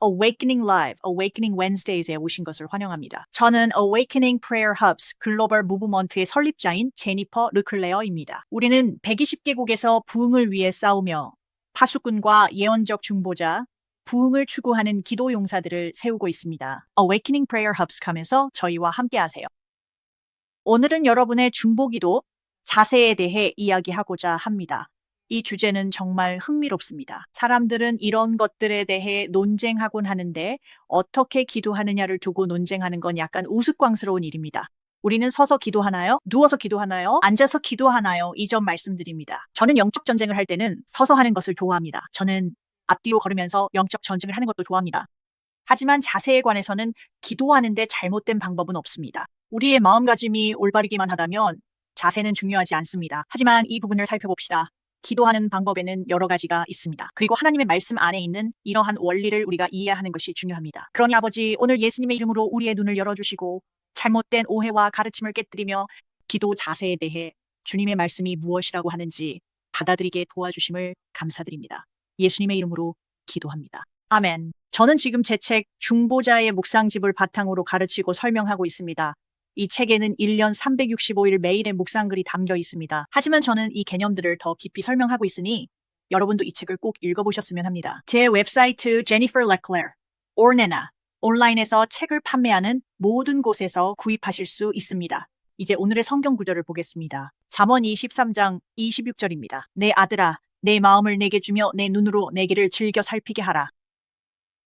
Awakening Live, Awakening Wednesdays에 오신 것을 환영합니다. 저는 Awakening Prayer Hubs 글로벌 무브먼트의 설립자인 제니퍼 르클레어입니다. 우리는 120개국에서 부흥을 위해 싸우며 파수꾼과 예언적 중보자, 부흥을 추구하는 기도 용사들을 세우고 있습니다. Awakening Prayer Hubs 하면서 저희와 함께하세요. 오늘은 여러분의 중보기도 자세에 대해 이야기하고자 합니다. 이 주제는 정말 흥미롭습니다. 사람들은 이런 것들에 대해 논쟁하곤 하는데 어떻게 기도하느냐를 두고 논쟁하는 건 약간 우스꽝스러운 일입니다. 우리는 서서 기도하나요? 누워서 기도하나요? 앉아서 기도하나요? 이 점 말씀드립니다. 저는 영적 전쟁을 할 때는 서서 하는 것을 좋아합니다. 저는 앞뒤로 걸으면서 영적 전쟁을 하는 것도 좋아합니다. 하지만 자세에 관해서는 기도하는데 잘못된 방법은 없습니다. 우리의 마음가짐이 올바르기만 하다면 자세는 중요하지 않습니다. 하지만 이 부분을 살펴봅시다. 기도하는 방법에는 여러 가지가 있습니다. 그리고 하나님의 말씀 안에 있는 이러한 원리를 우리가 이해하는 것이 중요합니다. 그러니 아버지, 오늘 예수님의 이름으로 우리의 눈을 열어주시고 잘못된 오해와 가르침을 깨뜨리며 기도 자세에 대해 주님의 말씀이 무엇이라고 하는지 받아들이게 도와주심을 감사드립니다. 예수님의 이름으로 기도합니다. 아멘. 저는 지금 제 책 중보자의 묵상집을 바탕으로 가르치고 설명하고 있습니다. 이 책에는 1년 365일 매일의 묵상글이 담겨 있습니다. 하지만 저는 이 개념들을 더 깊이 설명하고 있으니 여러분도 이 책을 꼭 읽어보셨으면 합니다. 제 웹사이트 Jennifer Leclerc, Ornena, 온라인에서 책을 판매하는 모든 곳에서 구입하실 수 있습니다. 이제 오늘의 성경 구절을 보겠습니다. 잠언 23장 26절입니다. 내 아들아, 내 마음을 내게 주며 내 눈으로 내 길을 즐겨 살피게 하라.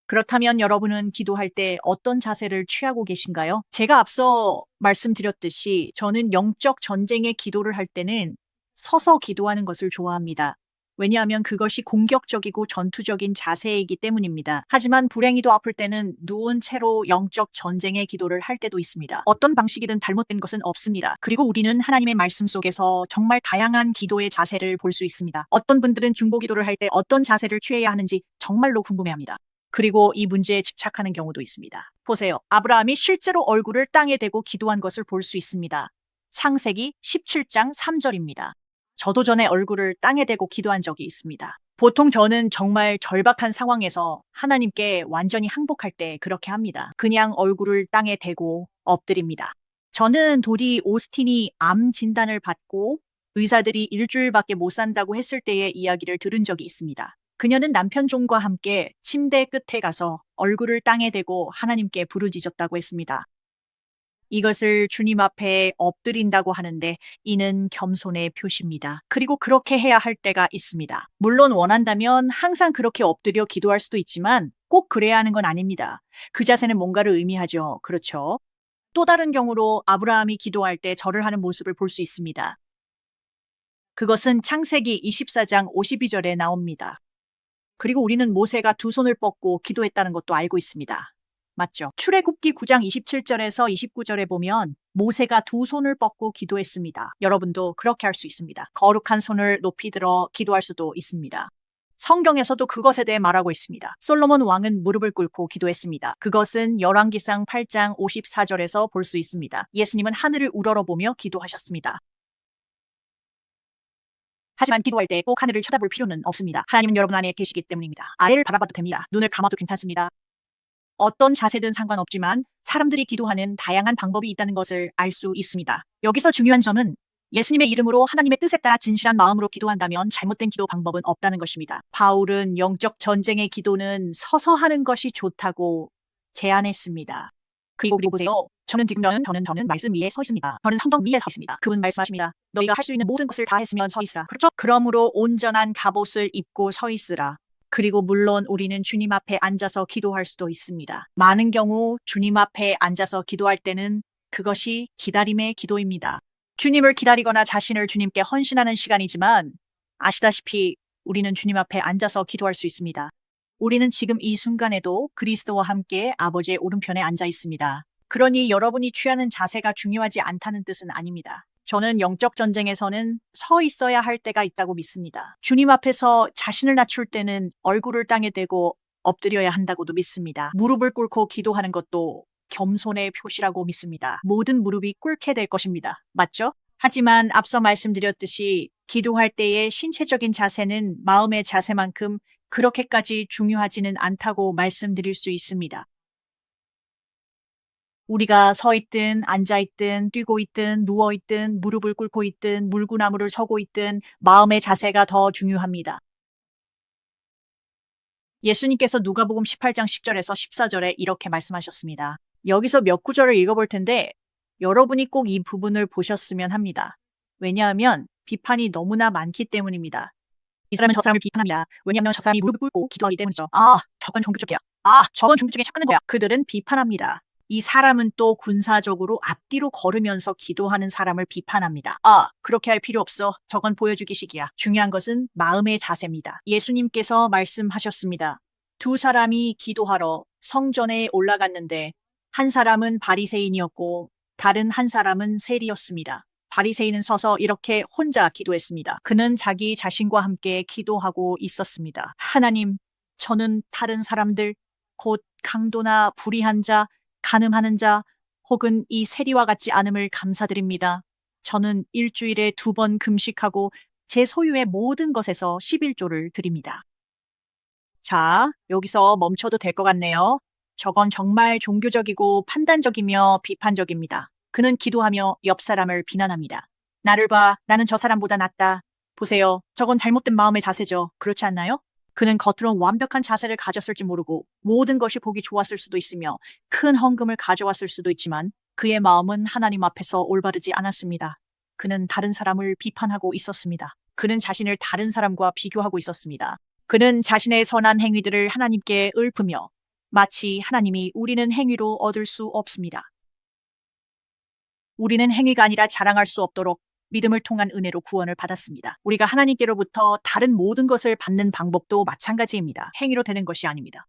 그렇다면 여러분은 기도할 때 어떤 자세를 취하고 계신가요? 제가 앞서 말씀드렸듯이 저는 영적 전쟁의 기도를 할 때는 서서 기도하는 것을 좋아합니다. 왜냐하면 그것이 공격적이고 전투적인 자세이기 때문입니다. 하지만 불행히도 아플 때는 누운 채로 영적 전쟁의 기도를 할 때도 있습니다. 어떤 방식이든 잘못된 것은 없습니다. 그리고 우리는 하나님의 말씀 속에서 정말 다양한 기도의 자세를 볼 수 있습니다. 어떤 분들은 중보 기도를 할 때 어떤 자세를 취해야 하는지 정말로 궁금해합니다. 그리고 이 문제에 집착하는 경우도 있습니다. 보세요. 아브라함이 실제로 얼굴을 땅에 대고 기도한 것을 볼 수 있습니다. 창세기 17장 3절입니다. 저도 전에 얼굴을 땅에 대고 기도한 적이 있습니다. 보통 저는 정말 절박한 상황에서 하나님께 완전히 항복할 때 그렇게 합니다. 그냥 얼굴을 땅에 대고 엎드립니다. 저는 도리 오스틴이 암 진단을 받고 의사들이 일주일밖에 못 산다고 했을 때의 이야기를 들은 적이 있습니다. 그녀는 남편 존과 함께 침대 끝에 가서 얼굴을 땅에 대고 하나님께 부르짖었다고 했습니다. 이것을 주님 앞에 엎드린다고 하는데 이는 겸손의 표시입니다. 그리고 그렇게 해야 할 때가 있습니다. 물론 원한다면 항상 그렇게 엎드려 기도할 수도 있지만 꼭 그래야 하는 건 아닙니다. 그 자세는 뭔가를 의미하죠. 그렇죠? 또 다른 경우로 아브라함이 기도할 때 절을 하는 모습을 볼 수 있습니다. 그것은 창세기 24장 52절에 나옵니다. 그리고 우리는 모세가 두 손을 뻗고 기도했다는 것도 알고 있습니다. 맞죠? 출애굽기 9장 27절에서 29절에 보면 모세가 두 손을 뻗고 기도했습니다. 여러분도 그렇게 할 수 있습니다. 거룩한 손을 높이 들어 기도할 수도 있습니다. 성경에서도 그것에 대해 말하고 있습니다. 솔로몬 왕은 무릎을 꿇고 기도했습니다. 그것은 열왕기상 8장 54절에서 볼 수 있습니다. 예수님은 하늘을 우러러보며 기도하셨습니다. 하지만 기도할 때 꼭 하늘을 쳐다볼 필요는 없습니다. 하나님은 여러분 안에 계시기 때문입니다. 아래를 바라봐도 됩니다. 눈을 감아도 괜찮습니다. 어떤 자세든 상관없지만 사람들이 기도하는 다양한 방법이 있다는 것을 알 수 있습니다. 여기서 중요한 점은 예수님의 이름으로 하나님의 뜻에 따라 진실한 마음으로 기도한다면 잘못된 기도 방법은 없다는 것입니다. 바울은 영적 전쟁의 기도는 서서 하는 것이 좋다고 제안했습니다. 그리고 보세요. 저는 말씀 위에 서 있습니다. 저는 성경 위에 서 있습니다. 그분 말씀하십니다. 너희가 할 수 있는 모든 것을 다 했으면 서 있으라. 그렇죠? 그러므로 온전한 갑옷을 입고 서 있으라. 그리고 물론 우리는 주님 앞에 앉아서 기도할 수도 있습니다. 많은 경우 주님 앞에 앉아서 기도할 때는 그것이 기다림의 기도입니다. 주님을 기다리거나 자신을 주님께 헌신하는 시간이지만 아시다시피 우리는 주님 앞에 앉아서 기도할 수 있습니다. 우리는 지금 이 순간에도 그리스도와 함께 아버지의 오른편에 앉아 있습니다. 그러니 여러분이 취하는 자세가 중요하지 않다는 뜻은 아닙니다. 저는 영적 전쟁에서는 서 있어야 할 때가 있다고 믿습니다. 주님 앞에서 자신을 낮출 때는 얼굴을 땅에 대고 엎드려야 한다고도 믿습니다. 무릎을 꿇고 기도하는 것도 겸손의 표시라고 믿습니다. 모든 무릎이 꿇게 될 것입니다. 맞죠? 하지만 앞서 말씀드렸듯이 기도할 때의 신체적인 자세는 마음의 자세만큼 그렇게까지 중요하지는 않다고 말씀드릴 수 있습니다. 우리가 서 있든 앉아 있든 뛰고 있든 누워 있든 무릎을 꿇고 있든 물구나무를 서고 있든 마음의 자세가 더 중요합니다. 예수님께서 누가복음 18장 10절에서 14절에 이렇게 말씀하셨습니다. 여기서 몇 구절을 읽어볼 텐데 여러분이 꼭 이 부분을 보셨으면 합니다. 왜냐하면 비판이 너무나 많기 때문입니다. 이 사람은 저 사람을 비판합니다. 왜냐하면 저 사람이 무릎을 꿇고 기도하기 때문이죠. 저건 종교적이야. 저건 종교적인 착각하는 거야. 그들은 비판합니다. 이 사람은 또 군사적으로 앞뒤로 걸으면서 기도하는 사람을 비판합니다. 그렇게 할 필요 없어. 저건 보여주기식이야. 중요한 것은 마음의 자세입니다. 예수님께서 말씀하셨습니다. 두 사람이 기도하러 성전에 올라갔는데 한 사람은 바리새인이었고 다른 한 사람은 세리였습니다. 바리새인은 서서 이렇게 혼자 기도했습니다. 그는 자기 자신과 함께 기도하고 있었습니다. 하나님, 저는 다른 사람들, 곧 강도나 불의한 자, 간음하는 자, 혹은 이 세리와 같지 않음을 감사드립니다. 저는 일주일에 2번 금식하고 제 소유의 모든 것에서 11조를 드립니다. 자, 여기서 멈춰도 될 것 같네요. 저건 정말 종교적이고 판단적이며 비판적입니다. 그는 기도하며 옆 사람을 비난합니다. 나를 봐, 나는 저 사람보다 낫다. 보세요, 저건 잘못된 마음의 자세죠. 그렇지 않나요? 그는 겉으론 완벽한 자세를 가졌을지 모르고 모든 것이 보기 좋았을 수도 있으며 큰 헌금을 가져왔을 수도 있지만 그의 마음은 하나님 앞에서 올바르지 않았습니다. 그는 다른 사람을 비판하고 있었습니다. 그는 자신을 다른 사람과 비교하고 있었습니다. 그는 자신의 선한 행위들을 하나님께 읊으며 마치 하나님이 우리는 행위로 얻을 수 없습니다. 우리는 행위가 아니라 자랑할 수 없도록 믿음을 통한 은혜로 구원을 받았습니다. 우리가 하나님께로부터 다른 모든 것을 받는 방법도 마찬가지입니다. 행위로 되는 것이 아닙니다.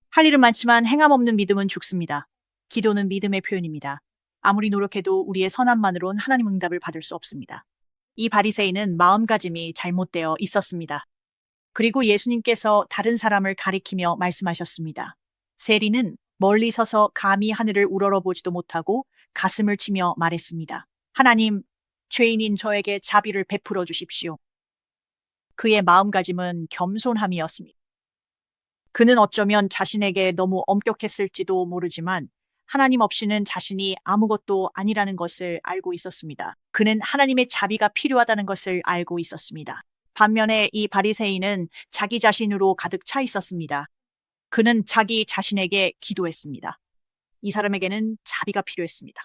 할 일은 많지만 행함 없는 믿음은 죽습니다. 기도는 믿음의 표현입니다. 아무리 노력해도 우리의 선함만으론 하나님 응답을 받을 수 없습니다. 이 바리새인은 마음가짐이 잘못되어 있었습니다. 그리고 예수님께서 다른 사람을 가리키며 말씀하셨습니다. 세리는 멀리 서서 감히 하늘을 우러러보지도 못하고 가슴을 치며 말했습니다. 하나님, 죄인인 저에게 자비를 베풀어 주십시오. 그의 마음가짐은 겸손함이었습니다. 그는 어쩌면 자신에게 너무 엄격했을지도 모르지만 하나님 없이는 자신이 아무것도 아니라는 것을 알고 있었습니다. 그는 하나님의 자비가 필요하다는 것을 알고 있었습니다. 반면에 이 바리새인은 자기 자신으로 가득 차 있었습니다. 그는 자기 자신에게 기도했습니다. 이 사람에게는 자비가 필요했습니다.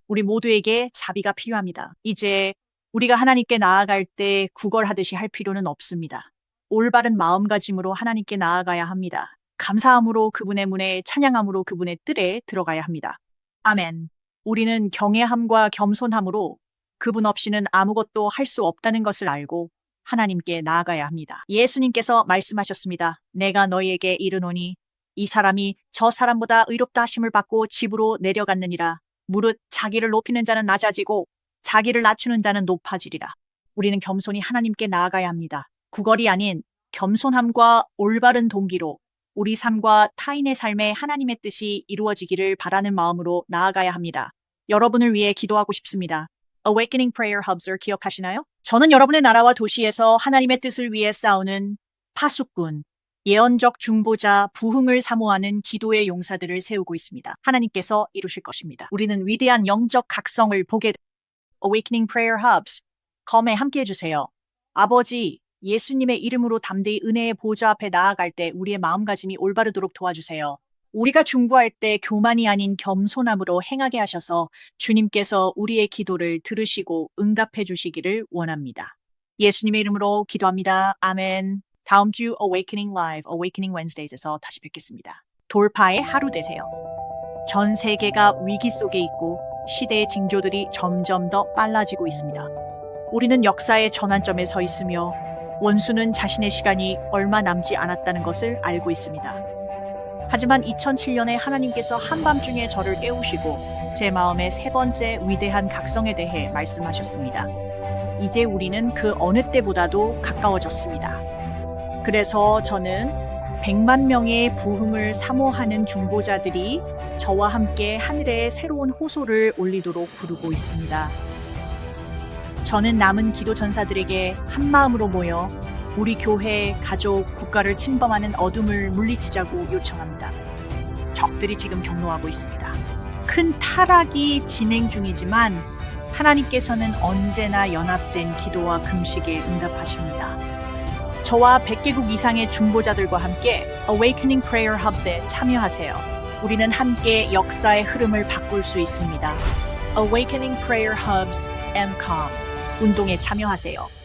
우리 모두에게 자비가 필요합니다. 이제 우리가 하나님께 나아갈 때 구걸하듯이 할 필요는 없습니다. 올바른 마음가짐으로 하나님께 나아가야 합니다. 감사함으로 그분의 문에, 찬양함으로 그분의 뜰에 들어가야 합니다. 아멘. 우리는 경외함과 겸손함으로 그분 없이는 아무것도 할 수 없다는 것을 알고 하나님께 나아가야 합니다. 예수님께서 말씀하셨습니다. 내가 너희에게 이르노니 이 사람이 저 사람보다 의롭다 하심을 받고 집으로 내려갔느니라. 무릇 자기를 높이는 자는 낮아지고 자기를 낮추는 자는 높아지리라. 우리는 겸손히 하나님께 나아가야 합니다. 구걸이 아닌 겸손함과 올바른 동기로 우리 삶과 타인의 삶에 하나님의 뜻이 이루어지기를 바라는 마음으로 나아가야 합니다. 여러분을 위해 기도하고 싶습니다. Awakening Prayer Hubs을 기억하시나요? 저는 여러분의 나라와 도시에서 하나님의 뜻을 위해 싸우는 파수꾼, 예언적 중보자, 부흥을 사모하는 기도의 용사들을 세우고 있습니다. 하나님께서 이루실 것입니다. 우리는 위대한 영적 각성을 보게 Awakening Prayer Hubs, 검에 함께 해주세요. 아버지, 예수님의 이름으로 담대히 은혜의 보좌 앞에 나아갈 때 우리의 마음가짐이 올바르도록 도와주세요. 우리가 중보할 때 교만이 아닌 겸손함으로 행하게 하셔서 주님께서 우리의 기도를 들으시고 응답해 주시기를 원합니다. 예수님의 이름으로 기도합니다. 아멘. 다음 주 Awakening Live, Awakening Wednesdays에서 다시 뵙겠습니다. 돌파의 하루 되세요. 전 세계가 위기 속에 있고 시대의 징조들이 점점 더 빨라지고 있습니다. 우리는 역사의 전환점에 서 있으며 원수는 자신의 시간이 얼마 남지 않았다는 것을 알고 있습니다. 하지만 2007년에 하나님께서 한밤중에 저를 깨우시고 제 마음의 세 번째 위대한 각성에 대해 말씀하셨습니다. 이제 우리는 그 어느 때보다도 가까워졌습니다. 그래서 저는 100만 명의 부흥을 사모하는 중보자들이 저와 함께 하늘에 새로운 호소를 올리도록 부르고 있습니다. 저는 남은 기도 전사들에게 한 마음으로 모여 우리 교회, 가족, 국가를 침범하는 어둠을 물리치자고 요청합니다. 적들이 지금 경로하고 있습니다. 큰 타락이 진행 중이지만 하나님께서는 언제나 연합된 기도와 금식에 응답하십니다. 저와 100개국 이상의 중보자들과 함께 Awakening Prayer Hubs에 참여하세요. 우리는 함께 역사의 흐름을 바꿀 수 있습니다. Awakening Prayer Hubs, MCOM 운동에 참여하세요.